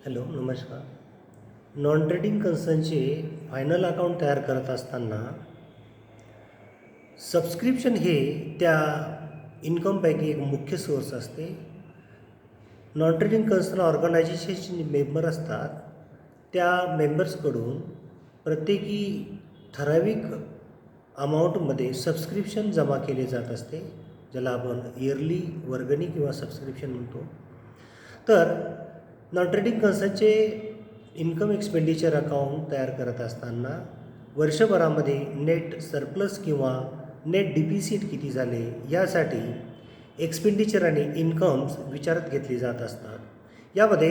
Hello नमस्कार. Non trading कन्सर्नचे final account तयार करत असताना सबस्क्रिप्शन हे त्या इन्कमपैकी एक मुख्य सोर्स असते. नॉन ट्रेडिंग कन्सर्न ऑर्गनायझेशनचे जे मेंबर असतात त्या मेंबर्सकडून प्रत्येकी ठराविक अमाऊंटमध्ये सबस्क्रिप्शन जमा केले जात असते, ज्याला आपण इयरली वर्गणी किंवा सबस्क्रिप्शन म्हणतो. तर नॉन ट्रेडिंग कन्सर्नचे इन्कम एक्सपेंडिचर अकाउंट तयार करत असताना वर्षभरामध्ये नेट सरप्लस किंवा नेट डिफिसिट किती झाले यासाठी एक्सपेंडिचर आणि इन्कम्स विचारात घेतली जात असतात. यामध्ये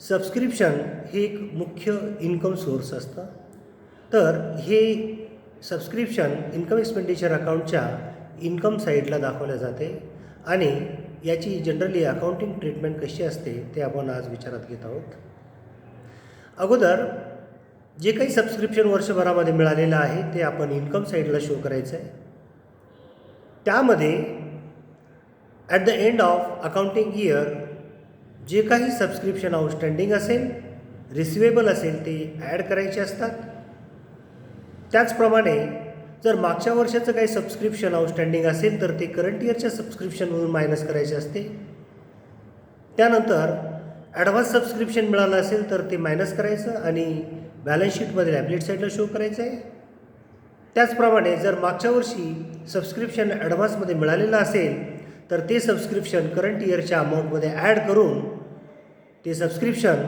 सबस्क्रिप्शन हे एक मुख्य इन्कम सोर्स असतं. तर हे सबस्क्रिप्शन इन्कम एक्सपेंडिचर अकाउंटच्या इन्कम साईडला दाखवल्या जाते आणि याची जनरली अकाउंटिंग ट्रीटमेंट कशी असते ते आपण आज विचारात घेत आहोत. अगोदर जे काही सबस्क्रिप्शन वर्षभरामध्ये मिळालेलं आहे ते आपण इन्कम साईडला शो करायचं आहे. त्यामध्ये at the end of accounting year जे काही सबस्क्रिप्शन आउटस्टँडिंग असेल, रिसिवेबल असेल ते ॲड करायचे असतात. त्याचप्रमाणे जर मागच्या वर्षाचं काही सबस्क्रिप्शन आउटस्टँडिंग असेल तर ते करंट इयरच्या सबस्क्रिप्शनमधून मायनस करायचे असते. त्यानंतर ॲडव्हान्स सबस्क्रिप्शन मिळालं असेल तर ते मायनस करायचं आणि बॅलन्स शीटमध्ये लॅबलेट साईडला शो करायचं आहे. त्याचप्रमाणे जर मागच्या वर्षी सबस्क्रिप्शन ॲडव्हान्समध्ये मिळालेलं असेल तर ते सबस्क्रिप्शन करंट इयरच्या अमाऊंटमध्ये ॲड करून ते सबस्क्रिप्शन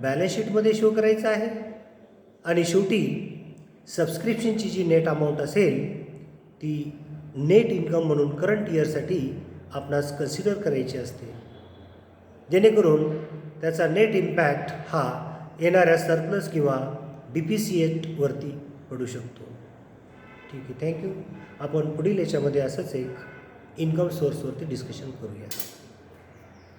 बॅलन्स शीटमध्ये शो करायचं आहे. आणि शेवटी सबस्क्रिप्शनची जी नेट अमाऊंट असेल ती नेट इन्कम म्हणून करंट इयरसाठी आपणास कन्सिडर करायची असते, जेणेकरून त्याचा नेट इम्पॅक्ट हा येणाऱ्या सरप्लस किंवा डिफिसिएटवरती पडू शकतो. ठीक आहे, थँक्यू. आपण पुढील याच्यामध्ये असंच एक इन्कम सोर्सवरती डिस्कशन करूया.